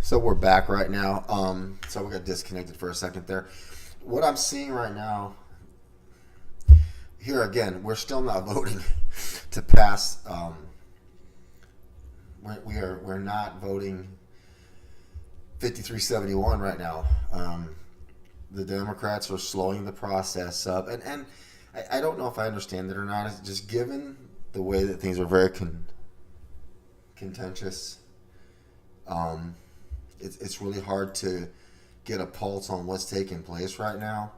So we're back right now. So we got disconnected for a second there. What I'm seeing right now, here again, we're still not voting to pass. We're not voting 5371 right now. The Democrats are slowing the process up, and I don't know if I understand it or not. It's just given the way that things are very contentious. It's really hard to get a pulse on what's taking place right now.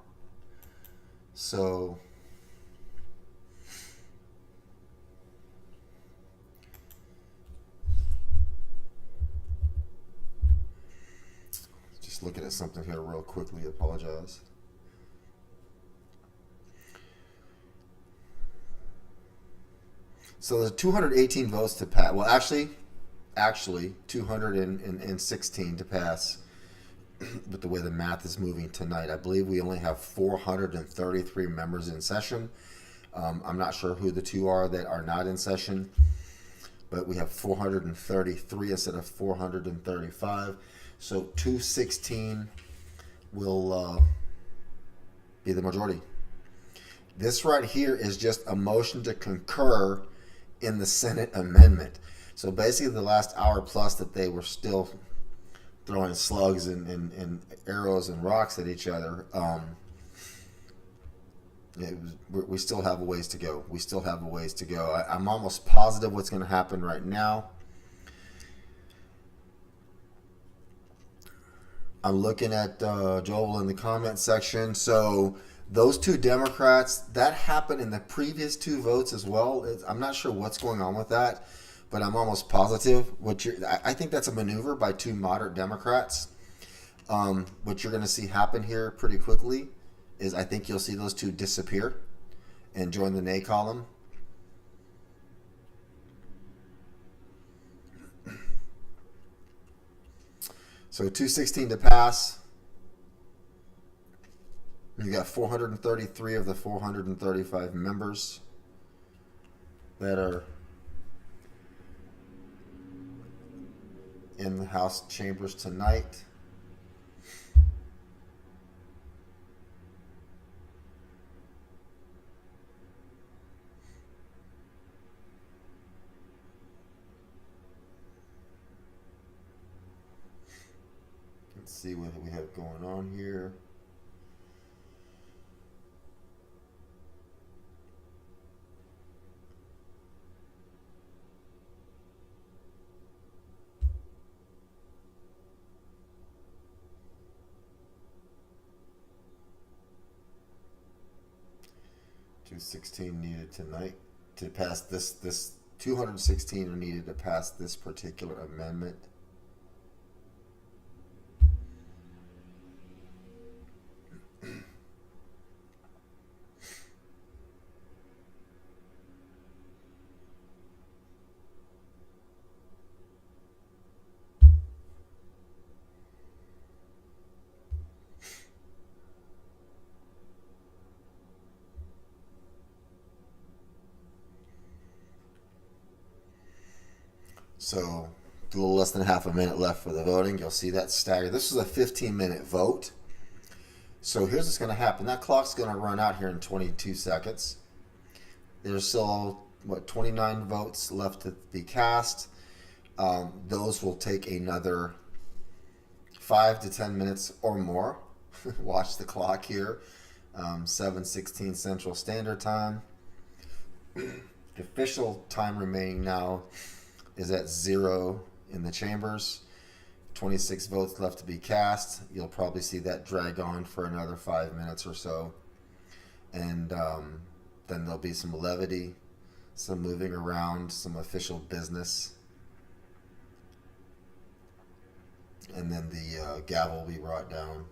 So just looking at something here real quickly. Apologize. So there's 218 votes to pass. Well, actually 216 to pass. With the way the math is moving tonight, I believe we only have 433 members in session. I'm not sure who the two are that are not in session, but we have 433 instead of 435. So 216 will be the majority. This right here is just a motion to concur in the Senate amendment. So basically the last hour plus that they were still throwing slugs and arrows and rocks at each other, we still have a ways to go. We still have a ways to go. I'm almost positive what's going to happen right now. I'm looking at Joel in the comment section. So those two Democrats, that happened in the previous two votes as well. I'm not sure what's going on with that, but I'm almost positive. I think that's a maneuver by two moderate Democrats. What you're going to see happen here pretty quickly is I think you'll see those two disappear and join the nay column. So 216 to pass. You got 433 of the 435 members that are in the House chambers tonight. Let's see what we have going on here. $216 needed tonight to pass this 216 are needed to pass this particular amendment. So, a little less than half a minute left for the voting. You'll see that staggered. This is a 15-minute vote. So here's what's going to happen. That clock's going to run out here in 22 seconds. There's still, 29 votes left to be cast. Those will take another 5 to 10 minutes or more. Watch the clock here. 7:16 Central Standard Time. The official time remaining now is at 0 in the chambers. 26 votes left to be cast. You'll probably see that drag on for another 5 minutes or so. And then there'll be some levity, some moving around, some official business. And then the gavel will be brought down.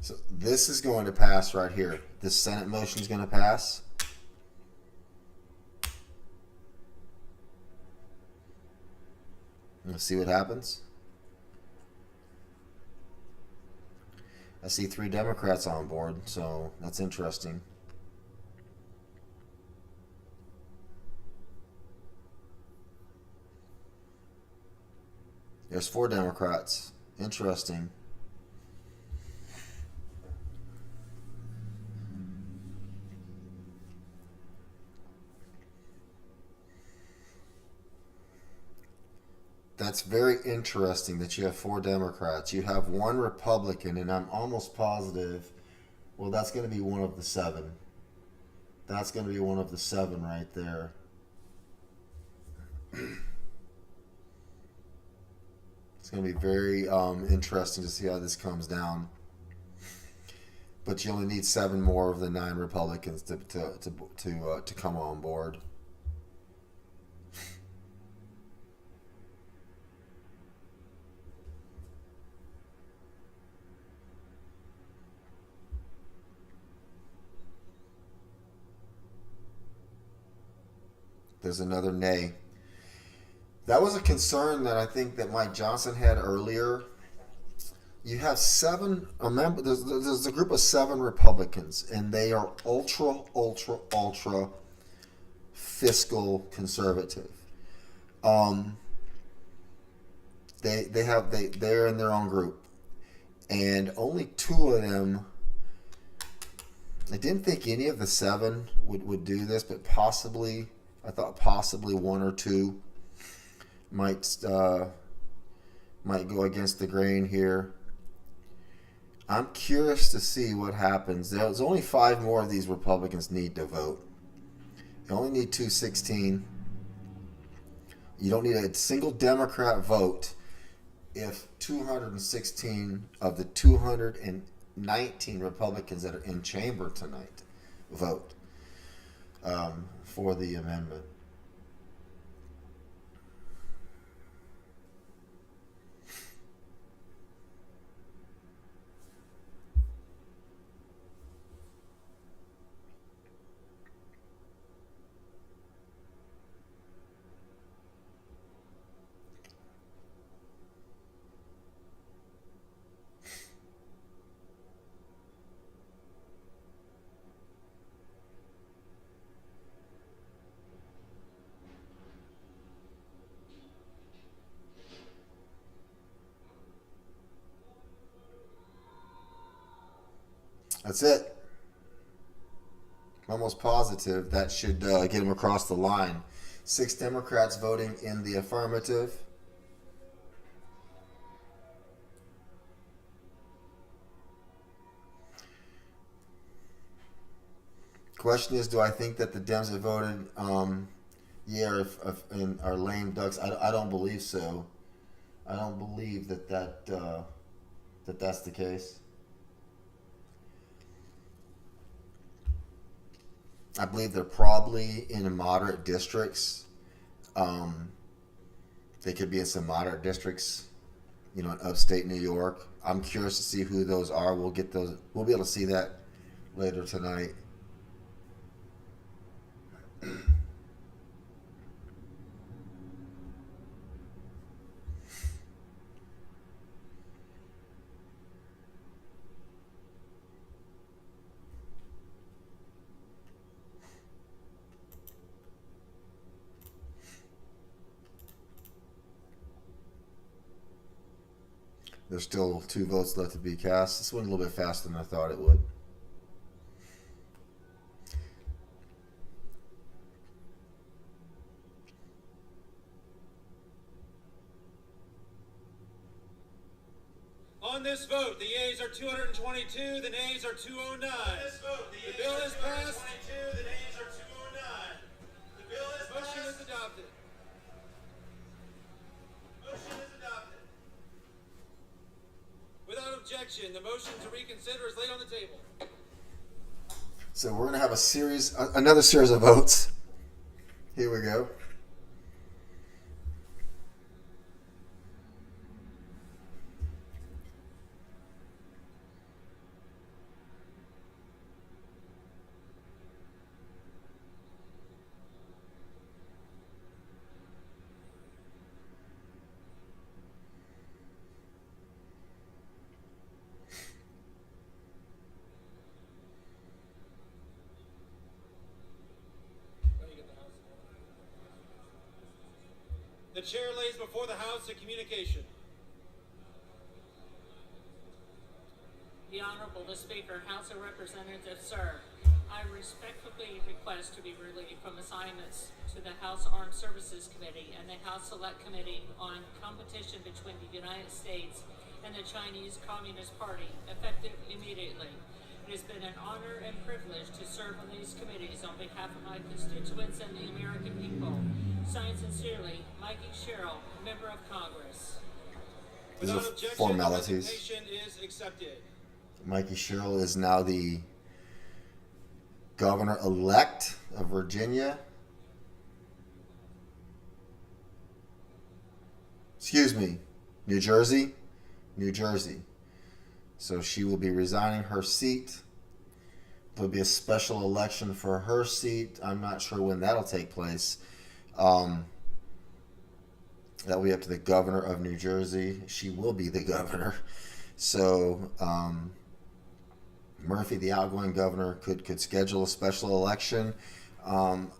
So this is going to pass right here. This Senate motion is going to pass. Let's see what happens. I see 3 Democrats on board, so that's interesting. There's 4 Democrats. Interesting. That's very interesting that you have 4 Democrats. You have 1 Republican, and I'm almost positive, well, that's going to be one of the 7. That's going to be one of the 7 right there. It's going to be very interesting to see how this comes down. But you only need 7 more of the 9 Republicans to come on board. There's another nay. That was a concern that I think that Mike Johnson had earlier. You have 7. Remember, there's a group of 7 Republicans, and they are ultra fiscal conservative. They're in their own group, and only 2 of them. I didn't think any of the 7 would do this, but possibly. I thought possibly 1 or 2 might go against the grain here. I'm curious to see what happens. There's only 5 more of these Republicans need to vote. You only need 216. You don't need a single Democrat vote if 216 of the 219 Republicans that are in chamber tonight vote for the amendment. That's it. I'm almost positive that should get him across the line. 6 Democrats voting in the affirmative. Question is, do I think that the Dems have voted are lame ducks? I don't believe so. I don't believe that's the case. I believe they're probably in moderate districts. They could be in some moderate districts, in upstate New York. I'm curious to see who those are. We'll get those. We'll be able to see that later tonight. There's still 2 votes left to be cast. This went a little bit faster than I thought it would. On this vote, the yeas are 222, the nays are 209. On this vote, the bill is passed. The nays are 209. The bill is passed. Motion is adopted. Motion is adopted. Without objection, the motion to reconsider is laid on the table. So we're going to have another series of votes. Here we go. The chair lays before the House a communication. The Honorable the Speaker, House of Representatives, sir. I respectfully request to be relieved from assignments to the House Armed Services Committee and the House Select Committee on competition between the United States and the Chinese Communist Party, effective immediately. It has been an honor and privilege to serve on these committees on behalf of my constituents and the American people. Signed sincerely, Mikey Sherrill, Member of Congress. These are Without objection, formalities. the resignation is accepted. Mikey Sherrill is now the governor-elect of Virginia. Excuse me, New Jersey. New Jersey. So she will be resigning her seat. There'll be a special election for her seat. I'm not sure when that'll take place. That'll be up to the governor of New Jersey. She will be the governor. So Murphy, the outgoing governor, could schedule a special election. I'm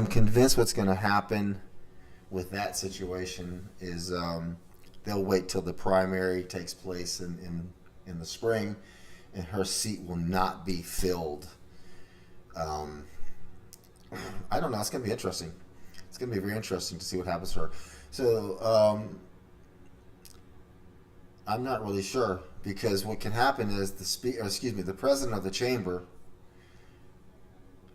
convinced what's going to happen with that situation is they'll wait till the primary takes place in the spring, and her seat will not be filled. I don't know. It's going to be interesting. It's going to be very interesting to see what happens to her. So I'm not really sure, because what can happen is the president of the chamber,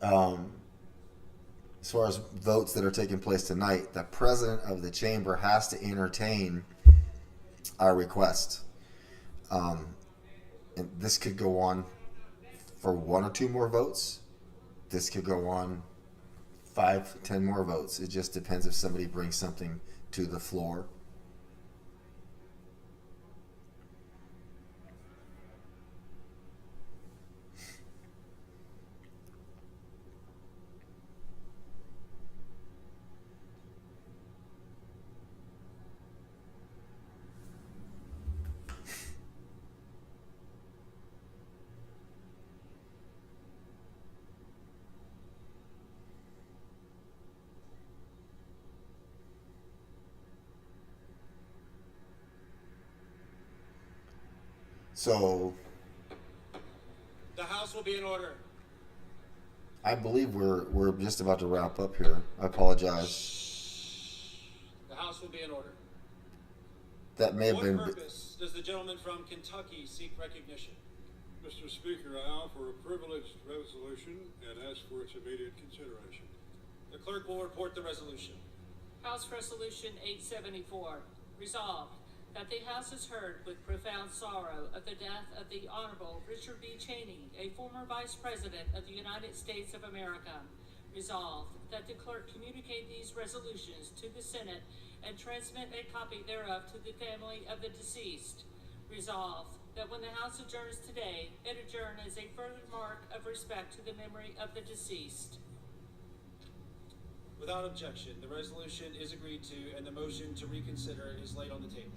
as far as votes that are taking place tonight, the president of the chamber has to entertain our request. And this could go on for 1 or 2 more votes. This could go on 5, 10 more votes. It just depends if somebody brings something to the floor. So The House will be in order. I believe we're just about to wrap up here. I apologize. The House will be in order. That may have For been. what purpose does the gentleman from Kentucky seek recognition? Mr. Speaker, I offer a privileged resolution and ask for its immediate consideration. The clerk will report the resolution. House Resolution 874. Resolved that the House has heard with profound sorrow of the death of the Honorable Richard B. Cheney, a former Vice President of the United States of America. Resolved that the clerk communicate these resolutions to the Senate and transmit a copy thereof to the family of the deceased. Resolved that when the House adjourns today, it adjourn as a further mark of respect to the memory of the deceased. Without objection, the resolution is agreed to and the motion to reconsider is laid on the table.